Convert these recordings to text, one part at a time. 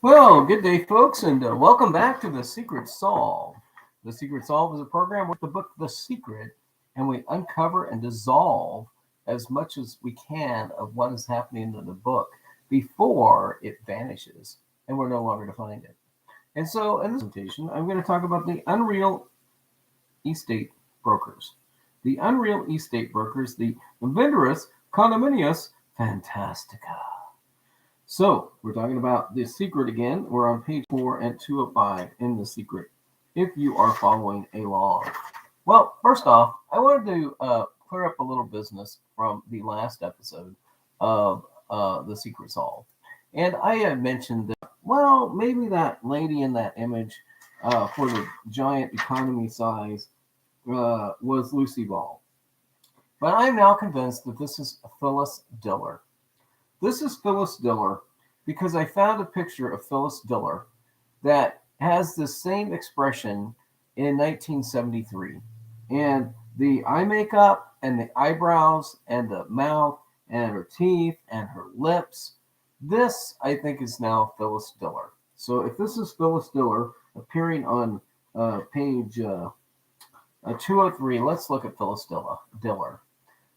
Well, good day, folks, and welcome back to The Secret Solve. The Secret Solve is a program with the book The Secret, and we uncover and dissolve as much as we can of what is happening in the book before it vanishes and we're no longer to find it. And so, in this presentation, I'm going to talk about the unreal estate brokers. The unreal estate brokers, the Venderus Condominius Fantastica. So, we're talking about The Secret again. We're on page 4 and 205 in The Secret, if you are following along. Well, first off, I wanted to clear up a little business from the last episode of The Secret Solve. And I had mentioned that, well, maybe that lady in that image for the giant economy size was Lucy Ball. But I'm now convinced that this is Phyllis Diller. This is Phyllis Diller because I found a picture of Phyllis Diller that has the same expression in 1973. And the eye makeup and the eyebrows and the mouth and her teeth and her lips. This, I think, is now Phyllis Diller. So if this is Phyllis Diller appearing on page 203, let's look at Phyllis Diller.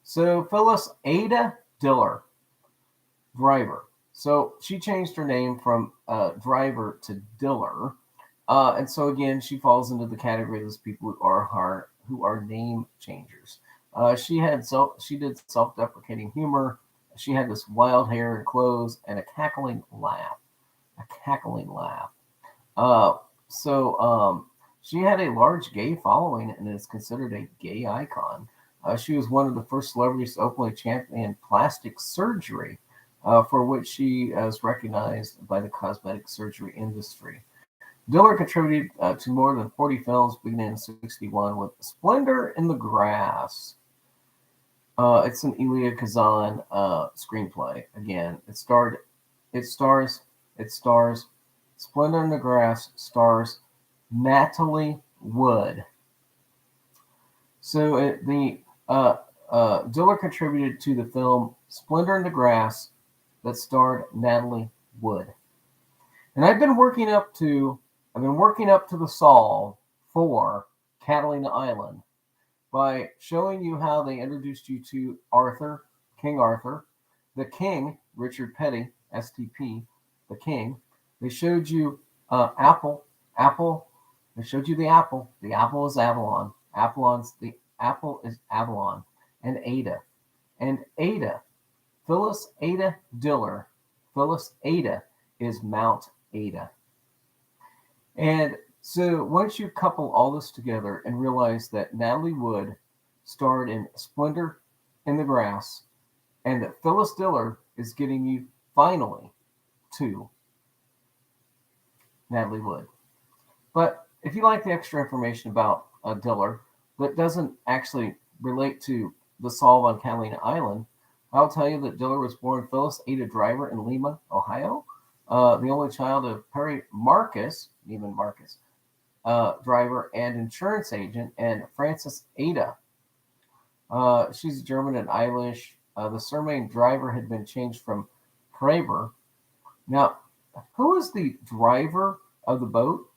So Phyllis Ada Diller, driver. So she changed her name from driver to Diller. And so again, she falls into the category of those people who are name changers. She did self-deprecating humor. She had this wild hair and clothes and a cackling laugh. She had a large gay following and is considered a gay icon. She was one of the first celebrities to openly champion plastic surgery, for which she is recognized by the cosmetic surgery industry. Diller contributed to more than 40 films beginning in 1961 with Splendor in the Grass. It's an Elia Kazan screenplay. Again, it stars Splendor in the Grass stars Natalie Wood. So Diller contributed to the film Splendor in the Grass that starred Natalie Wood. And I've been working up to the solve for Catalina Island by showing you how they introduced you to King Arthur, the King, Richard Petty, STP, the King. They showed you Apple. They showed you the Apple. The Apple is Avalon. The Apple is Avalon. And Ada. Phyllis Ada Diller. Phyllis Ada is Mount Ada. And so once you couple all this together and realize that Natalie Wood starred in Splendor in the Grass and that Phyllis Diller is getting you finally to Natalie Wood. But if you like the extra information about Diller that doesn't actually relate to the solve on Catalina Island, I'll tell you that Diller was born Phyllis Ada Driver in Lima, Ohio, the only child of Perry Marcus, Neiman Marcus, driver and insurance agent, and Frances Ada. She's German and Irish. The surname Driver had been changed from Praver. Now, who is the driver of the boat?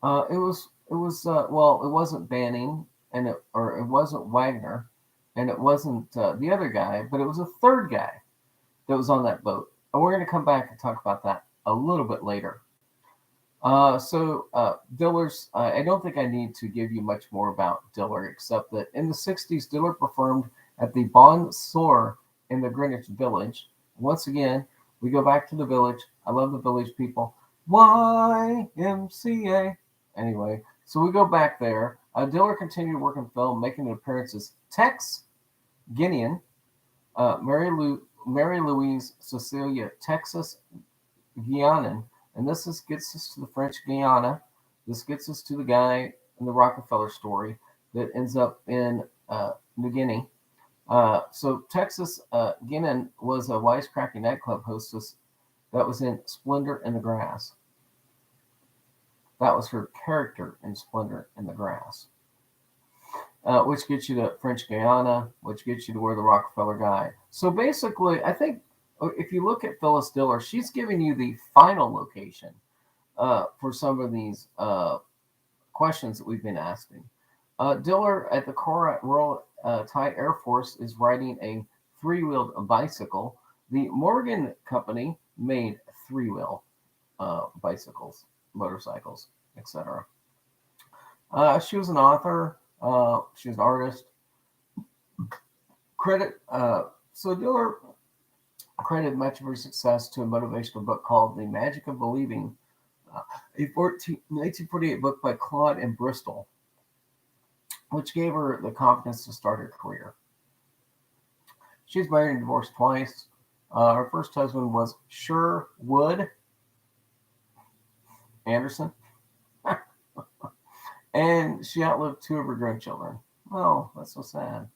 It wasn't Banning, it wasn't Wagner, and it wasn't the other guy, but it was a third guy that was on that boat. And we're going to come back and talk about that a little bit later. Diller's, I don't think I need to give you much more about Diller, except that in the 60s, Diller performed at the Bon Soir in the Greenwich Village. Once again, we go back to the Village. I love the Village people. YMCA. Anyway, so we go back there. Diller continued working film, making appearances. Tex Guinean, Mary Louise Cecilia Texas Guianan, and gets us to the French Guiana. This gets us to the guy in the Rockefeller story that ends up in New Guinea. So Texas Guinan was a wisecracking nightclub hostess that was in Splendor in the Grass. That was her character in Splendor in the Grass. Which gets you to French Guiana, which gets you to where the Rockefeller guy. So basically, I think if you look at Phyllis Diller, she's giving you the final location for some of these questions that we've been asking. Diller at the Royal Thai Air Force is riding a three-wheeled bicycle. The Morgan Company made three-wheel bicycles, motorcycles, etc. She was an author. She was an artist. So Diller credited much of her success to a motivational book called The Magic of Believing, a 1948 book by Claude and Bristol, which gave her the confidence to start her career. She's married and divorced twice. Her first husband was Sherwood Anderson, and she outlived two of her grandchildren. Oh, that's so sad.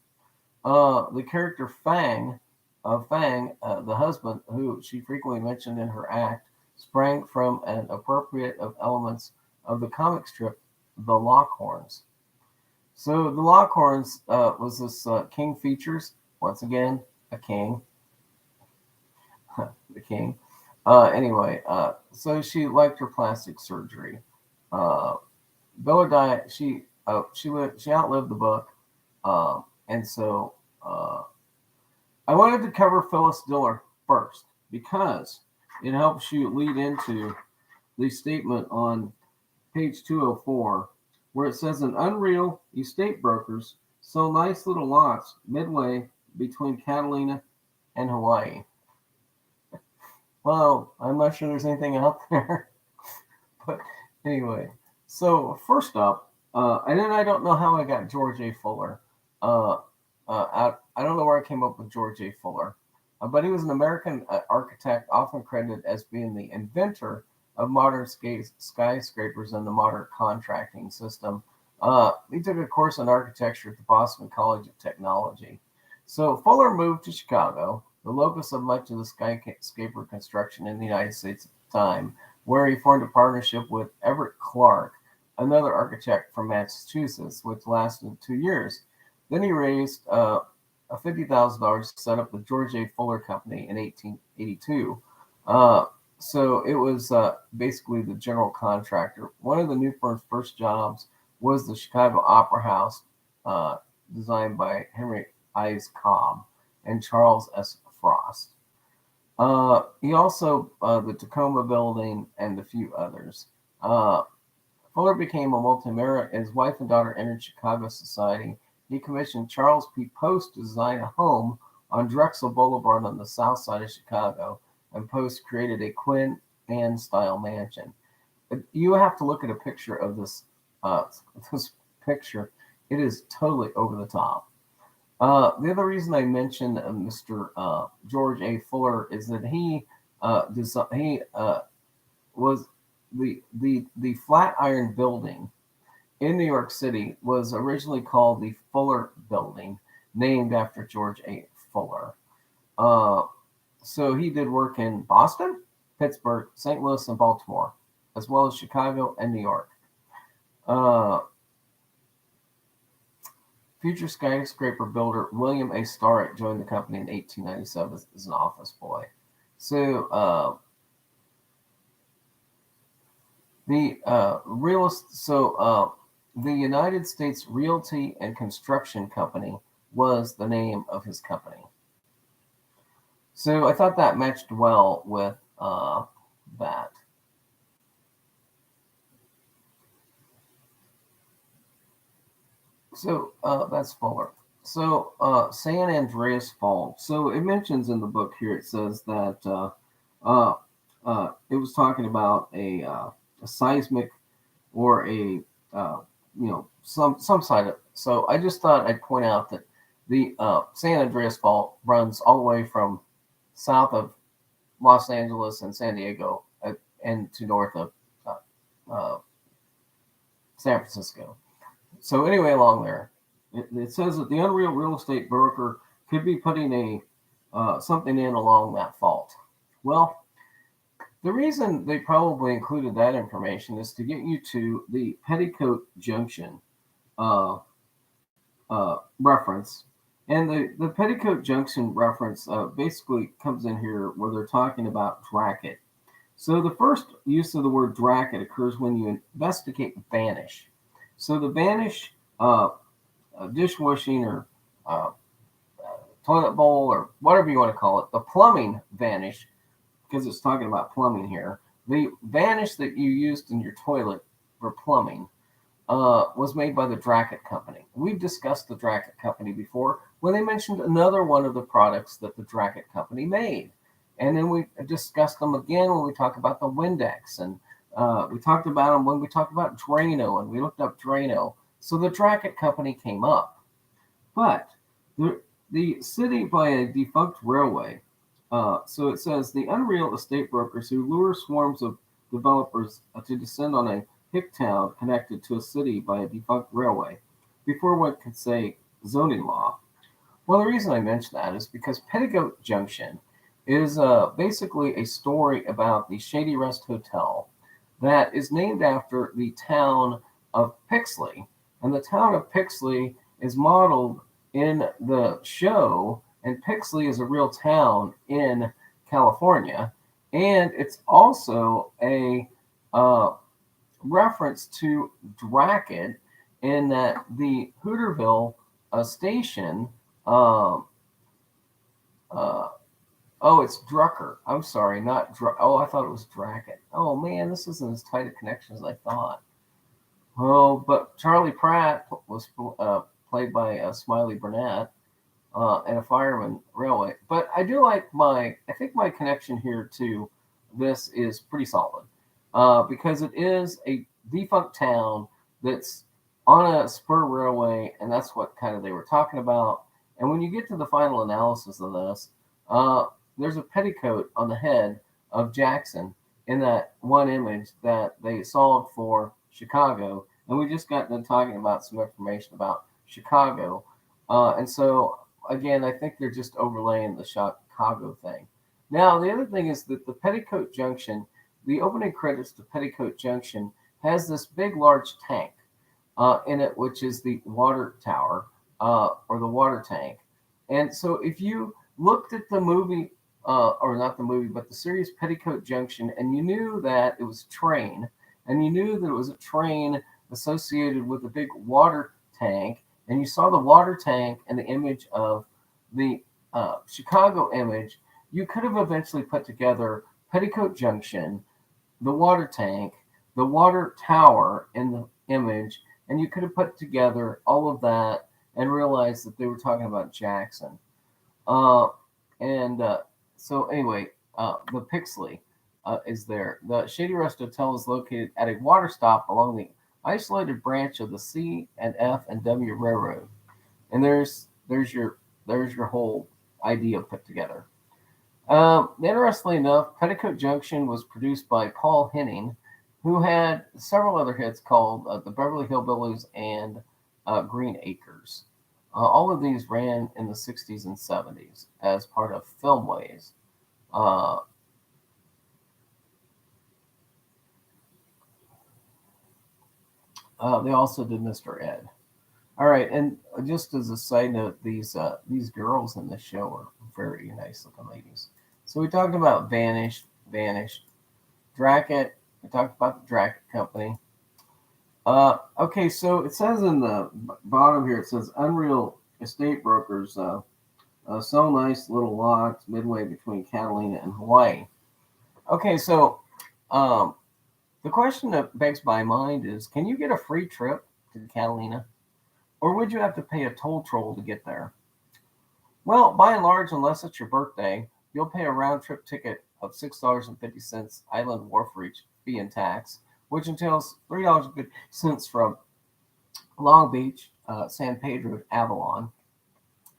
The character Fang, the husband who she frequently mentioned in her act, sprang from an appropriate of elements of the comic strip The Lockhorns. So the Lockhorns was this King Features, once again, a king. The king. Anyway, so she liked her plastic surgery. Bella died. She outlived the book, and so I wanted to cover Phyllis Diller first because it helps you lead into the statement on page 204, where it says an unreal estate brokers sell nice little lots midway between Catalina and Hawaii. Well, I'm not sure there's anything out there, but anyway. So first up, and then I don't know how I got George A. Fuller. I don't know where I came up with George A. Fuller, but he was an American architect, often credited as being the inventor of modern skyscrapers and the modern contracting system. He took a course in architecture at the Boston College of Technology. So Fuller moved to Chicago, the locus of much of the skyscraper construction in the United States at the time, where he formed a partnership with Everett Clark, another architect from Massachusetts, which lasted 2 years. Then he raised $50,000 to set up the George A. Fuller Company in 1882. So it was basically the general contractor. One of the new firm's first jobs was the Chicago Opera House, designed by Henry Ives Cobb and Charles S. Frost. He also the Tacoma Building and a few others. Fuller became a multimillionaire. His wife and daughter entered Chicago society. He commissioned Charles P. Post to design a home on Drexel Boulevard on the south side of Chicago, and Post created a Queen Anne style mansion. You have to look at a picture of this picture. It is totally over the top. The other reason I mentioned Mr. George A. Fuller is that he was the Flatiron Building in New York City was originally called the Fuller Building, named after George A. Fuller. So he did work in Boston, Pittsburgh, St. Louis, and Baltimore, as well as Chicago and New York. Future skyscraper builder William A. Starrett joined the company in 1897 as an office boy. So the United States Realty and Construction Company was the name of his company. So I thought that matched well with that. So that's Fuller. So San Andreas Fault. So it mentions in the book here, it says that it was talking about a seismic or a some side of it. So I just thought I'd point out that the San Andreas Fault runs all the way from south of Los Angeles and San Diego and to north of San Francisco. So anyway, along there, it says that the unreal real estate broker could be putting a something in along that fault. Well, the reason they probably included that information is to get you to the Petticoat Junction reference And the Petticoat Junction reference basically comes in here where they're talking about dracket. So the first use of the word dracket occurs when you investigate vanish. So the vanish dishwashing or uh, toilet bowl or whatever you want to call it, the plumbing vanish, because it's talking about plumbing here. The vanish that you used in your toilet for plumbing was made by the Dracket Company. We've discussed the Dracket Company before when they mentioned another one of the products that the Dracket Company made. And then we discussed them again when we talked about the Windex. And we talked about them when we talked about Drano, and we looked up Drano. So the Dracket Company came up. But the city by a defunct railway. So it says the unreal estate brokers who lure swarms of developers to descend on a hick town connected to a city by a defunct railway before one could say zoning law. Well, the reason I mention that is because Petticoat Junction is basically a story about the Shady Rest Hotel that is named after the town of Pixley. And the town of Pixley is modeled in the show, and Pixley is a real town in California. And it's also a reference to Dracket in that the Hooterville station. Um, uh, oh, it's Drucker. I'm sorry, not Oh, I thought it was Dracket. Oh man, this isn't as tight a connection as I thought. Oh, but Charlie Pratt was played by Smiley Burnett and a fireman railway. But I do like I think my connection here to this is pretty solid because it is a defunct town that's on a spur railway, and that's what kind of they were talking about. And when you get to the final analysis of this, there's a petticoat on the head of Jackson in that one image that they solved for Chicago. And we just got done talking about some information about Chicago. And so, again, I think they're just overlaying the Chicago thing. Now, the other thing is that the Petticoat Junction, the opening credits to Petticoat Junction, has this big, large tank in it, which is the water tower or the water tank. And so, if you looked at the movie, or not the movie, but the series Petticoat Junction, and you knew that it was a train, and you knew that it was a train associated with a big water tank, and you saw the water tank and the image of the Chicago image, you could have eventually put together Petticoat Junction, the water tank, the water tower in the image, and you could have put together all of that and realized that they were talking about Jackson. Uh, and so, anyway, the Pixley is there. The Shady Rest Hotel is located at a water stop along the isolated branch of the C and F and W Railroad. And there's your whole idea put together. Interestingly enough, Petticoat Junction was produced by Paul Henning, who had several other hits called The Beverly Hillbillies and Green Acres. All of these ran in the 60s and 70s as part of Filmways. Uh, they also did Mr. Ed. All right, and just as a side note, these girls in the show are very nice looking ladies. So we talked about Vanish, Dracket. We talked about the Dracket Company. Okay, so it says in the bottom here, it says Unreal Estate Brokers sell nice little lots midway between Catalina and Hawaii. Okay, so um, the question that begs my mind is, can you get a free trip to Catalina? Or would you have to pay a toll troll to get there? Well, by and large, unless it's your birthday, you'll pay a round trip ticket of $6.50 Island Wharf Reach fee and tax, which entails $3.50 from Long Beach, San Pedro to Avalon,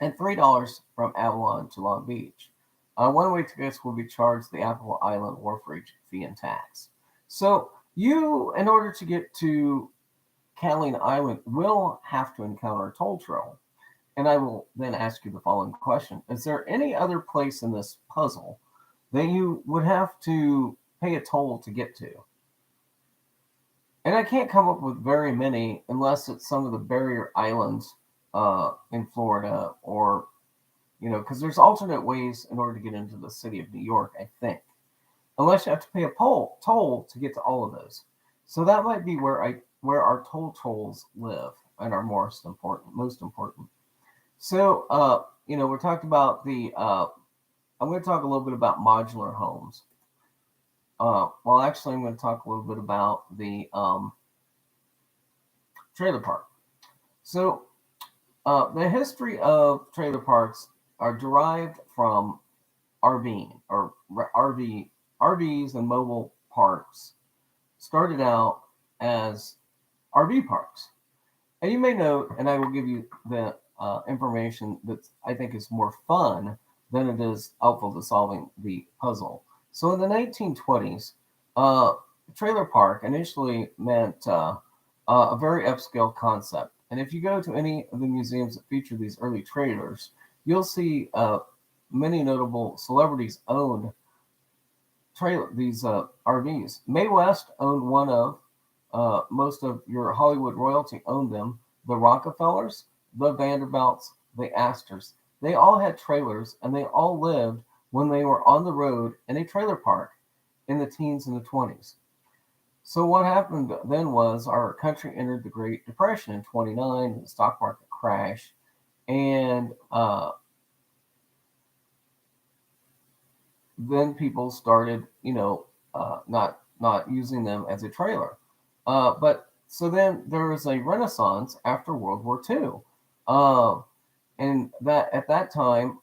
and $3 from Avalon to Long Beach. One-way tickets will be charged the Apple Island Wharf Reach fee and tax. So you, in order to get to Catalina Island, will have to encounter a toll trail. And I will then ask you the following question. Is there any other place in this puzzle that you would have to pay a toll to get to? And I can't come up with very many unless it's some of the barrier islands in Florida, or because there's alternate ways in order to get into the city of New York, I think, unless you have to pay a toll to get to all of those. So that might be where our tolls live and are most important. So we talked about the. I'm going to talk a little bit about modular homes. Well, actually, I'm going to talk a little bit about the trailer park. So the history of trailer parks are derived from RVing or RVs and mobile parks started out as RV parks. And you may note, and I will give you the information that I think is more fun than it is helpful to solving the puzzle. So in the 1920s, trailer park initially meant a very upscale concept. And if you go to any of the museums that feature these early trailers, you'll see many notable celebrities owned these RVs. Mae West owned one of. Most of your Hollywood royalty owned them. The Rockefellers, the Vanderbilts, the Astors. They all had trailers, and they all lived when they were on the road in a trailer park in the teens and the 20s. So what happened then was our country entered the Great Depression in 29, the stock market crashed, and then people started, not using them as a trailer. But so then there was a renaissance after World War II, and that at that time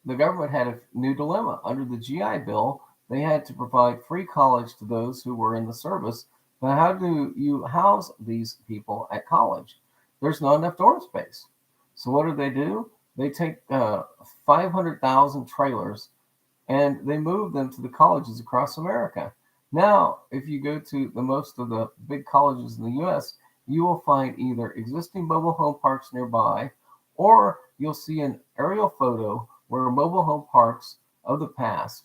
the government had a new dilemma. Under the GI Bill, they had to provide free college to those who were in the service. But how do you house these people at college? There's not enough dorm space. So what do? They take 500,000 trailers and they move them to the colleges across America. Now, if you go to most of the big colleges in the U.S., you will find either existing mobile home parks nearby, or you'll see an aerial photo where mobile home parks of the past.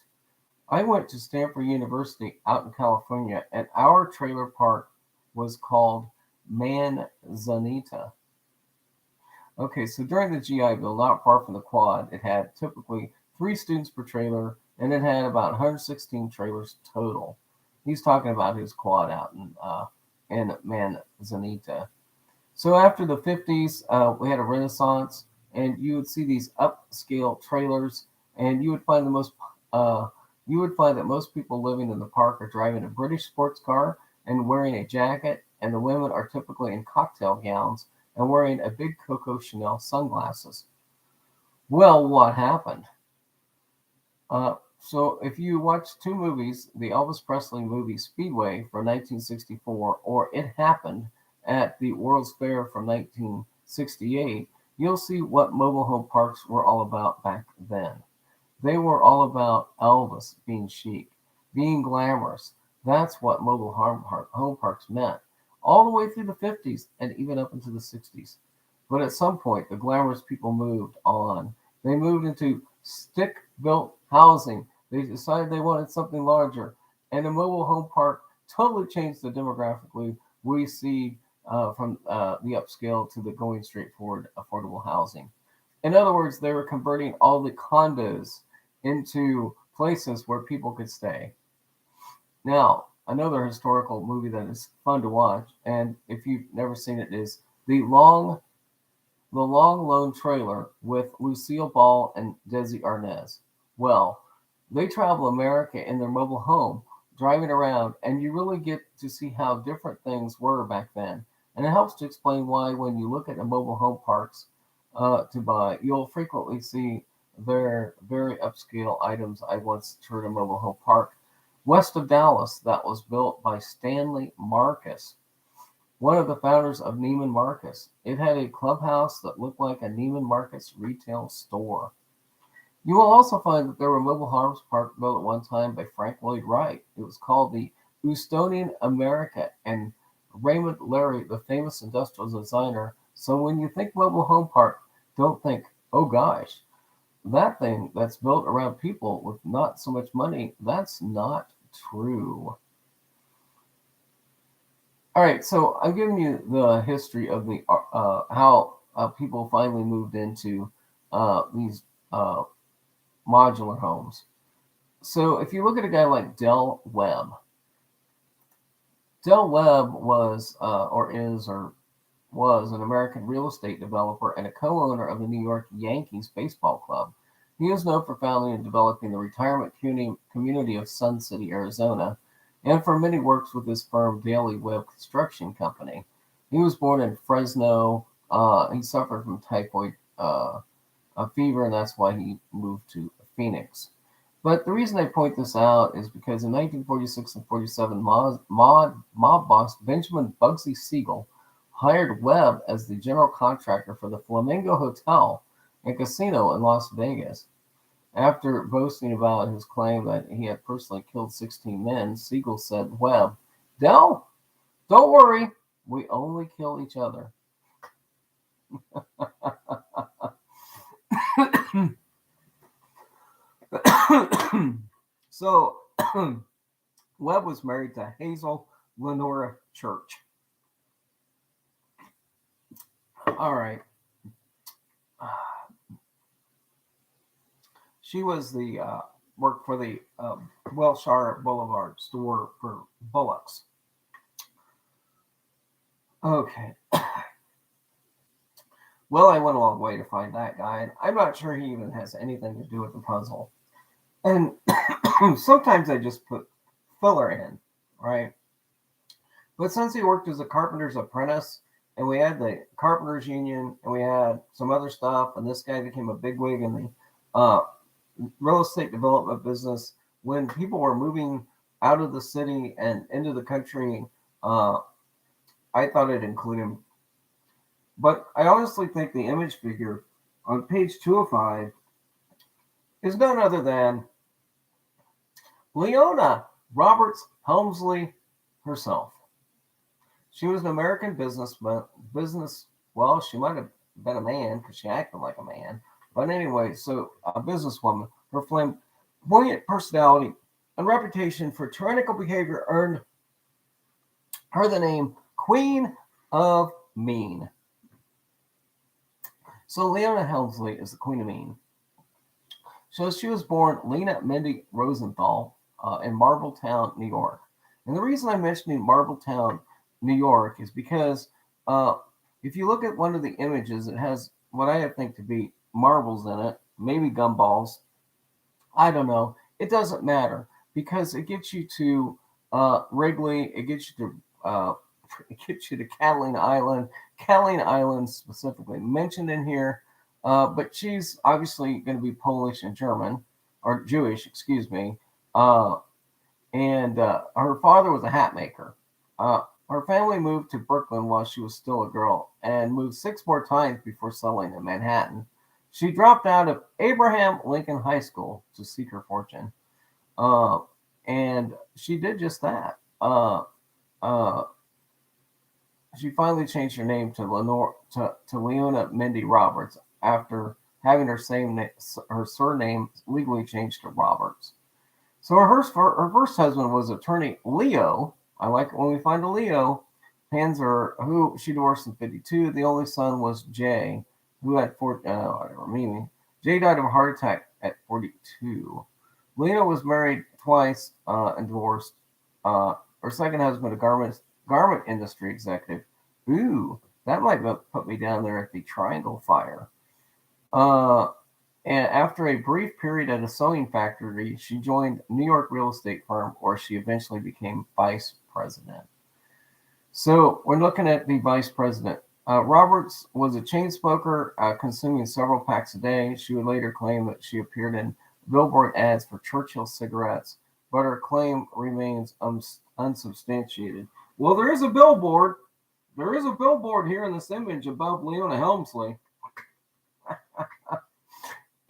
I went to Stanford University out in California, and our trailer park was called Manzanita. Okay, so during the GI Bill, not far from the quad, it had typically 3 students per trailer, and it had about 116 trailers total. He's talking about his quad out in Manzanita. So after the 50s, we had a renaissance, and you would see these upscale trailers, and you would find that most people living in the park are driving a British sports car and wearing a jacket, and the women are typically in cocktail gowns and wearing a big Coco Chanel sunglasses. Well, what happened? So if you watch 2 movies, the Elvis Presley movie Speedway from 1964 or It Happened at the World's Fair from 1968, you'll see what mobile home parks were all about back then. They were all about Elvis being chic, being glamorous. That's what mobile home parks meant, all the way through the 50s and even up into the 60s. But at some point, the glamorous people moved on. They moved into stick-built housing. They decided they wanted something larger. And the mobile home park totally changed the demographically we see from the upscale to the going straightforward affordable housing. In other words, they were converting all the condos into places where people could stay. Now, another historical movie that is fun to watch, and if you've never seen it, is The Long Lone Trailer with Lucille Ball and Desi Arnaz. Well, they travel America in their mobile home, driving around, and you really get to see how different things were back then. And it helps to explain why, when you look at the mobile home parks to buy, you'll frequently see their very upscale items. I once toured a mobile home park west of Dallas that was built by Stanley Marcus, one of the founders of Neiman Marcus. It had a clubhouse that looked like a Neiman Marcus retail store. You will also find that there were mobile home parks built at one time by Frank Lloyd Wright. It was called the Houstonian America, and Raymond Larry, the famous industrial designer. So when you think mobile home park, don't think, oh gosh, that thing that's built around people with not so much money. That's not true. All right, so I'm giving you the history of the how people finally moved into these uh, modular homes. So if you look at a guy like Del Webb, Del Webb was or is or was an American real estate developer and a co-owner of the New York Yankees baseball club. He is known for founding and developing the retirement community of Sun City, Arizona, and for many works with his firm Daily Webb Construction Company. He was born in Fresno. He suffered from typhoid fever, and that's why he moved to Phoenix. But the reason I point this out is because in 1946 and 47, mob boss Benjamin Bugsy Siegel hired Webb as the general contractor for the Flamingo Hotel and Casino in Las Vegas. After boasting about his claim that he had personally killed 16 men, Siegel said, Webb, Del, don't worry, we only kill each other. So, Webb was married to Hazel Lenora Church. All right. She was the worked for the Wilshire Boulevard store for Bullocks. Okay. Well, I went a long way to find that guy, and I'm not sure he even has anything to do with the puzzle. And sometimes I just put filler in, right? But since he worked as a carpenter's apprentice, and we had the carpenters union, and we had some other stuff, and this guy became a bigwig in the real estate development business. When people were moving out of the city and into the country, I thought I'd include him. But I honestly think the image figure on page 205 is none other than Leona Roberts Helmsley herself. She was an American well, she might have been a man because she acted like a man. But anyway, so a businesswoman, her flamboyant personality and reputation for tyrannical behavior earned her the name Queen of Mean. So Leona Helmsley is the Queen of Mean. So she was born Lena Mindy Rosenthal in Marbletown, New York. And the reason I'm mentioning Marbletown, New York is because if you look at one of the images, it has what I think to be marbles in it, maybe gumballs. I don't know. It doesn't matter because it gets you to Wrigley. It gets you to Catalina Island. Catalina Island specifically mentioned in here, but she's obviously going to be Polish and German or Jewish, excuse me. And her father was a hat maker. Her family moved to Brooklyn while she was still a girl and moved 6 more times before settling in Manhattan. She dropped out of Abraham Lincoln High School to seek her fortune. And she did just that. She finally changed her name to Leona Mindy Roberts after having her surname legally changed to Roberts. So her first husband was attorney Leo. I like it when we find a Leo. Panzer, who she divorced in 52. The only son was Jay, who had whatever, Mimi. Jay died of a heart attack at 42. Leo was married twice and divorced. Her second husband, a garment industry executive. Ooh, that might put me down there at the Triangle Fire. And after a brief period at a sewing factory, she joined New York real estate firm where she eventually became vice president. So we're looking at the vice president. Roberts was a chain smoker, consuming several packs a day. She would later claim that she appeared in billboard ads for Churchill cigarettes, but her claim remains unsubstantiated. Well, there is a billboard. There is a billboard here in this image above Leona Helmsley.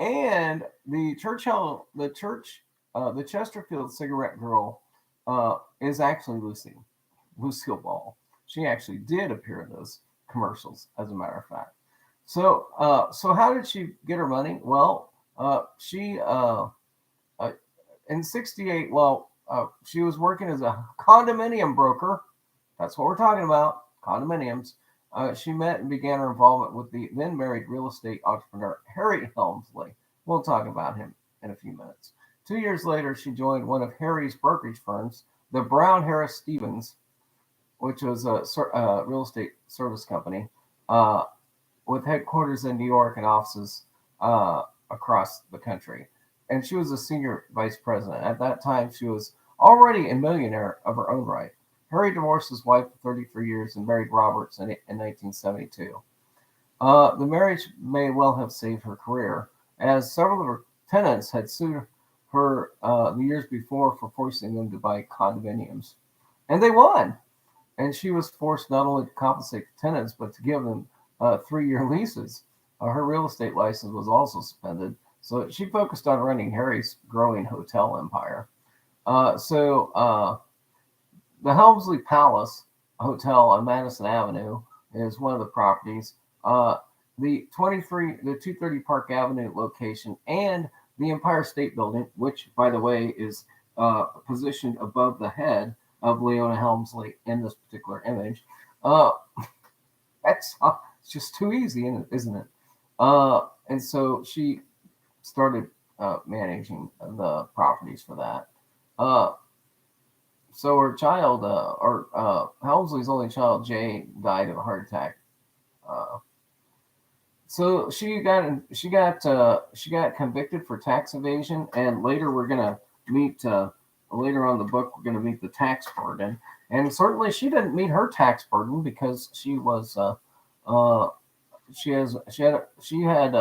And the the Chesterfield cigarette girl is actually Lucille Ball. She actually did appear in those commercials, as a matter of fact. So, so how did she get her money? Well, she in '68. Well, she was working as a condominium broker. That's what we're talking about, condominiums. She met and began her involvement with the then married real estate entrepreneur Harry Helmsley. We'll talk about him in a few minutes. 2 years later, she joined one of Harry's brokerage firms, the Brown Harris Stevens, which was a real estate service company uh, with headquarters in New York and offices across the country. And she was a senior vice president. At that time, she was already a millionaire of her own right. Harry divorced his wife for 33 years and married Roberts in 1972. The marriage may well have saved her career, as several of her tenants had sued her the years before for forcing them to buy condominiums. And they won. And she was forced not only to compensate the tenants, but to give them 3-year leases. Her real estate license was also suspended. So she focused on running Harry's growing hotel empire. The Helmsley Palace Hotel on Madison Avenue is one of the properties. The 230 Park Avenue location, and the Empire State Building, which, by the way, is positioned above the head of Leona Helmsley in this particular image. Uh, that's it's just too easy, isn't it? And so she started managing the properties for that. Uh, so her child, Helmsley's only child, Jay, died of a heart attack. Uh, so she got convicted for tax evasion, and later we're gonna meet later on in the book we're gonna meet the tax burden, and certainly she didn't meet her tax burden because she was she had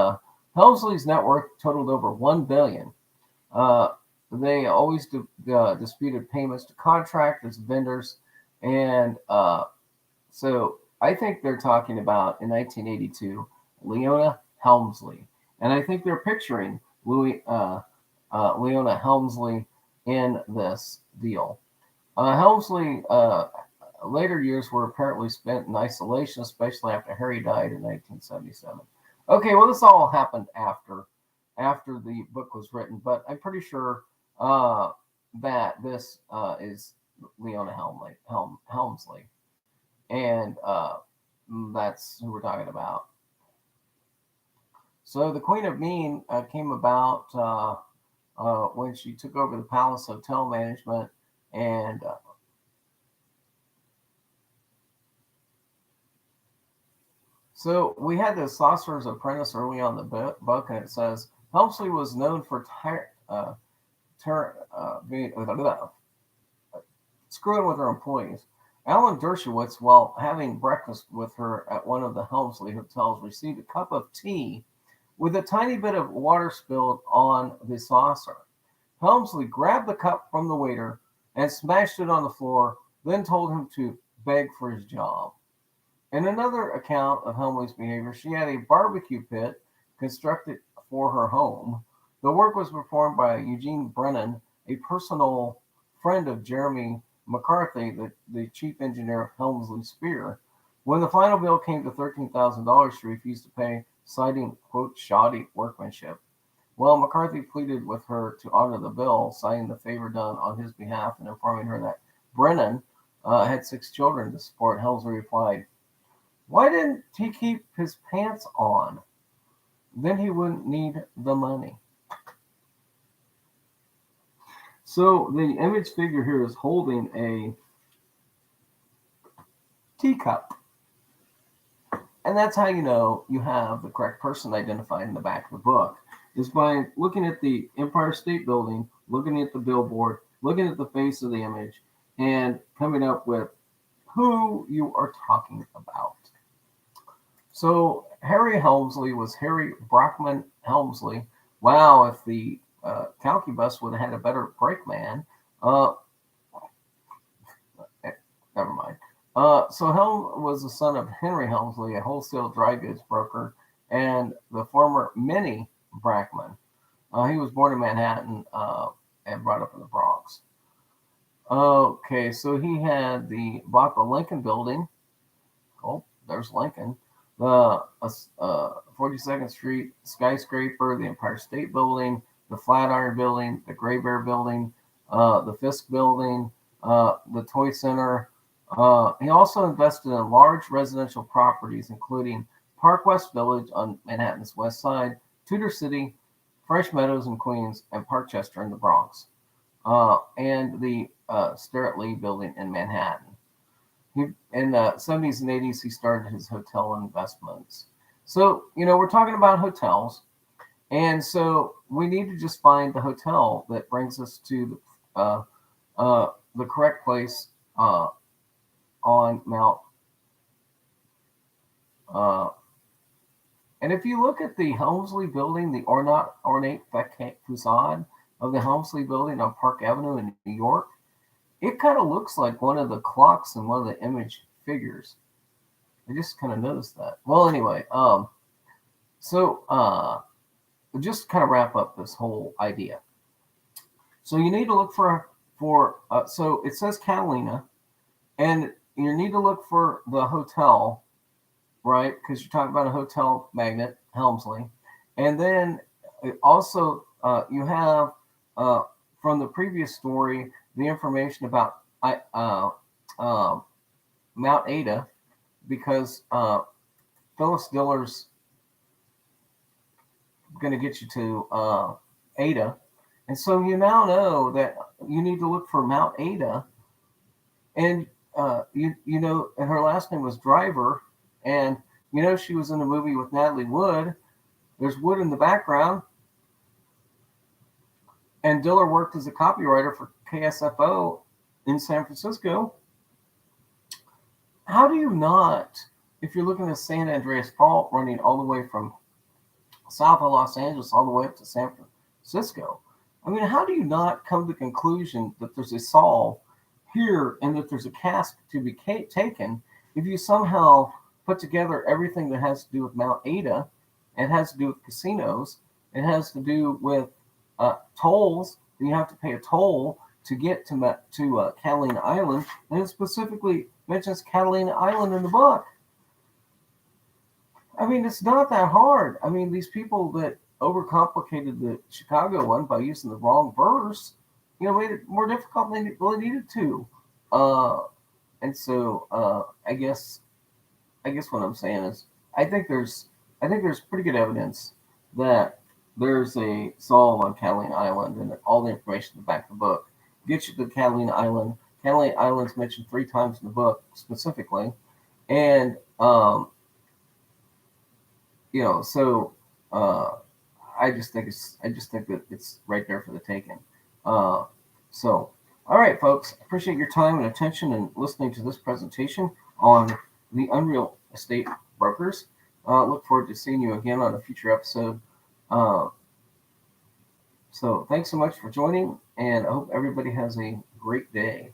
Helmsley's net worth totaled over 1 billion. Uh, they always disputed payments to contractors, vendors, and so I think they're talking about in 1982 Leona Helmsley, and I think they're picturing Leona Helmsley in this deal. Helmsley later years were apparently spent in isolation, especially after Harry died in 1977. Okay, well, this all happened after the book was written, but I'm pretty sure that this is Leona Helmsley, and that's who we're talking about. So the Queen of Mean came about when she took over the Palace Hotel management, and so we had the Sorcerer's Apprentice early on the book, and it says Helmsley was known for being screwing with her employees. Alan Dershowitz, while having breakfast with her at one of the Helmsley hotels, received a cup of tea with a tiny bit of water spilled on the saucer. Helmsley grabbed the cup from the waiter and smashed it on the floor, then told him to beg for his job. In another account of Helmsley's behavior, she had a barbecue pit constructed for her home. The work was performed by Eugene Brennan, a personal friend of Jeremy McCarthy, the chief engineer of Helmsley Spear. When the final bill came to $13,000, she refused to pay, citing, quote, shoddy workmanship. Well, McCarthy pleaded with her to honor the bill, citing the favor done on his behalf and informing her that Brennan had 6 children to support. Helmsley replied, "Why didn't he keep his pants on? Then he wouldn't need the money." So the image figure here is holding a teacup. And that's how you know you have the correct person identified in the back of the book, is by looking at the Empire State Building, looking at the billboard, looking at the face of the image, and coming up with who you are talking about. So Harry Helmsley was Harry Brockman Helmsley. Wow, if the Calcubus would have had a better brakeman. Never mind. So Helm was the son of Henry Helmsley, a wholesale dry goods broker, and the former Minnie Brackman. He was born in Manhattan and brought up in the Bronx. Okay, so he had bought the Lincoln Building. Oh, there's Lincoln. The 42nd Street skyscraper, the Empire State Building, the Flatiron Building, the Gray Bear Building, the Fisk Building, the Toy Center, He also invested in large residential properties, including Park West Village on Manhattan's west side, Tudor City, Fresh Meadows in Queens, and Parkchester in the Bronx, and the Starrett Lee building in Manhattan. In the 70s and 80s, he started his hotel investments. So, we're talking about hotels. And so we need to just find the hotel that brings us to the correct place on Mount. Uh, and if you look at the Helmsley building, the ornate facade of the Helmsley building on Park Avenue in New York, it kind of looks like one of the clocks in one of the image figures. I just kind of noticed that. Well, anyway, so just kind of wrap up this whole idea. So you need to look so it says Catalina, and you need to look for the hotel, right? Because you're talking about a hotel magnet, Helmsley, and then also you have from the previous story the information about Mount Ada, because Phyllis Diller's going to get you to Ada. And so you now know that you need to look for Mount Ada. And and her last name was Driver. And she was in a movie with Natalie Wood. There's Wood in the background. And Diller worked as a copywriter for KSFO in San Francisco. How do you not, if you're looking at San Andreas Fault running all the way from south of Los Angeles all the way up to San Francisco, I mean, how do you not come to the conclusion that there's a solve here and that there's a cast to be taken if you somehow put together everything that has to do with Mount Ada? It has to do with casinos. It has to do with tolls. You have to pay a toll to get to Catalina Island, and it specifically mentions Catalina Island in the book. I mean, it's not that hard. I mean, these people that overcomplicated the Chicago one by using the wrong verse, made it more difficult than they really needed to. And so I guess what I'm saying is I think there's pretty good evidence that there's a solve on Catalina Island, and all the information in the back of the book gets you to Catalina Island. Catalina Island's mentioned 3 times in the book specifically, and so I just think that it's right there for the taking. So, all right, folks, appreciate your time and attention and listening to this presentation on the Unreal Estate Brokers. Look forward to seeing you again on a future episode. So thanks so much for joining, and I hope everybody has a great day.